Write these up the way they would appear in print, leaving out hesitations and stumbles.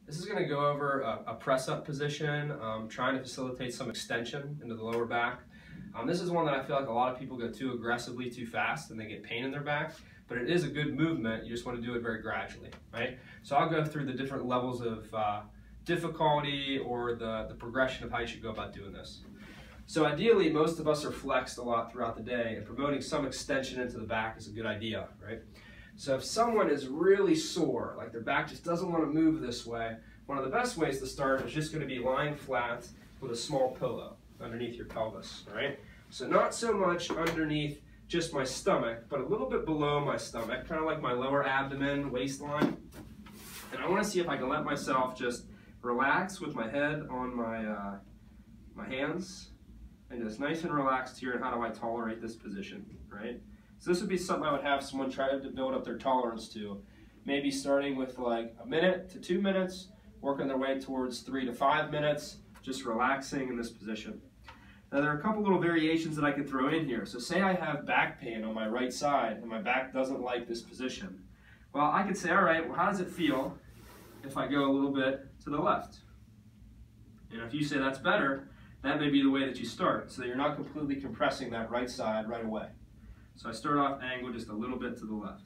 This is going to go over a press-up position, trying to facilitate some extension into the lower back. This is one that I feel like a lot of people go too aggressively, too fast, and they get pain in their back, but it is a good movement. You just want to do it very gradually, right? So I'll go through the different levels of difficulty or the progression of how you should go about doing this. So ideally, most of us are flexed a lot throughout the day, and promoting some extension into the back is a good idea, right? So if someone is really sore, like their back just doesn't want to move this way, one of the best ways to start is just going to be lying flat with a small pillow underneath your pelvis, right? So not so much underneath just my stomach, but a little bit below my stomach, kind of like my lower abdomen, waistline. And I want to see if I can let myself just relax with my head on my hands, and just nice and relaxed here. And how do I tolerate this position, right? So this would be something I would have someone try to build up their tolerance to. Maybe starting with like 1 minute to 2 minutes, working their way towards 3 to 5 minutes, just relaxing in this position. Now there are a couple little variations that I could throw in here. So say I have back pain on my right side and my back doesn't like this position. Well, I could say, all right, well, how does it feel if I go a little bit to the left? And if you say that's better, that may be the way that you start, so that you're not completely compressing that right side right away. So I start off angled just a little bit to the left.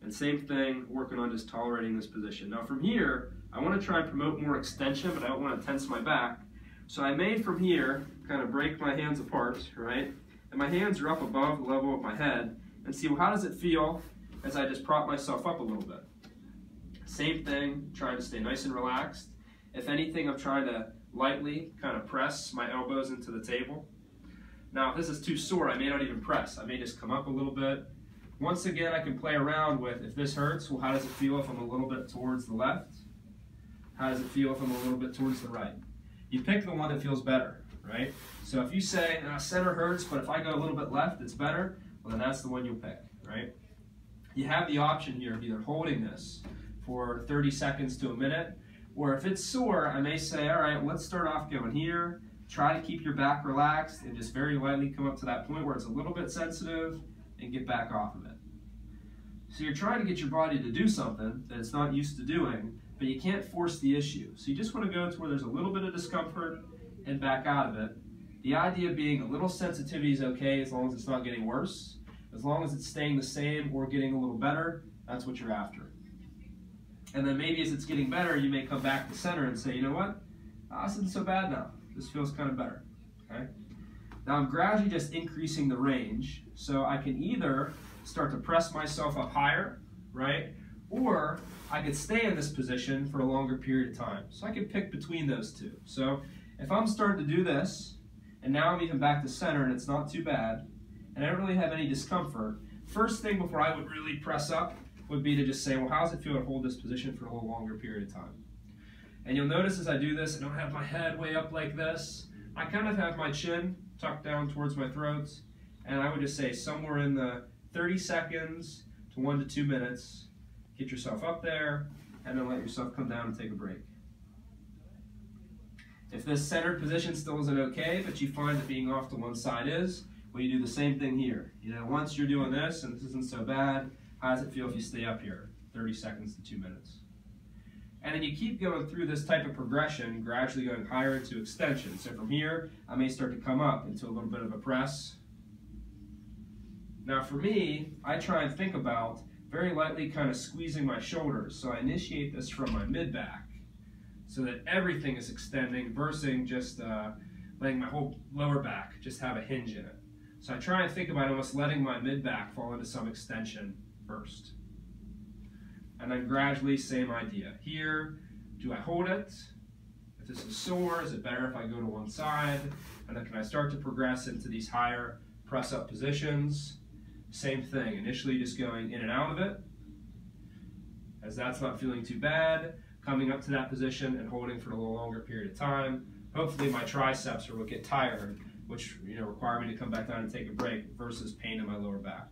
And same thing, working on just tolerating this position. Now from here, I want to try and promote more extension, but I don't want to tense my back. So I may from here kind of break my hands apart, right? And my hands are up above the level of my head, and see, well, how does it feel as I just prop myself up a little bit? Same thing, trying to stay nice and relaxed. If anything, I'm trying to lightly kind of press my elbows into the table. Now, if this is too sore, I may not even press. I may just come up a little bit. Once again, I can play around with, if this hurts, well, how does it feel if I'm a little bit towards the left? How does it feel if I'm a little bit towards the right? You pick the one that feels better, right? So if you say, center hurts, but if I go a little bit left, it's better, well, then that's the one you'll pick, right? You have the option here of either holding this for 30 seconds to a minute, or if it's sore, I may say, all right, let's start off going here. Try to keep your back relaxed and just very lightly come up to that point where it's a little bit sensitive and get back off of it. So you're trying to get your body to do something that it's not used to doing, but you can't force the issue. So you just want to go to where there's a little bit of discomfort and back out of it. The idea being a little sensitivity is okay as long as it's not getting worse. As long as it's staying the same or getting a little better, that's what you're after. And then maybe as it's getting better, you may come back to center and say, you know what? This isn't so bad now. This feels kind of better, okay? Now I'm gradually just increasing the range, so I can either start to press myself up higher, right? Or I could stay in this position for a longer period of time. So I can pick between those two. So if I'm starting to do this, and now I'm even back to center and it's not too bad, and I don't really have any discomfort, first thing before I would really press up would be to just say, well, how does it feel to hold this position for a little longer period of time? And you'll notice as I do this, I don't have my head way up like this. I kind of have my chin tucked down towards my throat, and I would just say somewhere in the 30 seconds to 1 to 2 minutes, get yourself up there, and then let yourself come down and take a break. If this centered position still isn't okay, but you find that being off to one side is, well, you do the same thing here. You know, once you're doing this and this isn't so bad, how does it feel if you stay up here 30 seconds to 2 minutes? And then you keep going through this type of progression, gradually going higher into extension. So from here, I may start to come up into a little bit of a press. Now for me, I try and think about very lightly kind of squeezing my shoulders. So I initiate this from my mid-back so that everything is extending versus just letting my whole lower back just have a hinge in it. So I try and think about almost letting my mid-back fall into some extension first. And then gradually, same idea. Here, do I hold it? If this is sore, is it better if I go to one side? And then can I start to progress into these higher press-up positions? Same thing, initially just going in and out of it. As that's not feeling too bad, coming up to that position and holding for a little longer period of time. Hopefully my triceps will get tired, which require me to come back down and take a break versus pain in my lower back.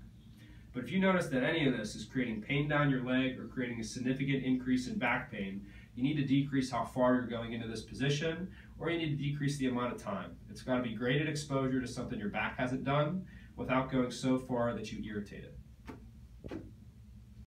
But if you notice that any of this is creating pain down your leg or creating a significant increase in back pain, you need to decrease how far you're going into this position, or you need to decrease the amount of time. It's got to be graded exposure to something your back hasn't done without going so far that you irritate it.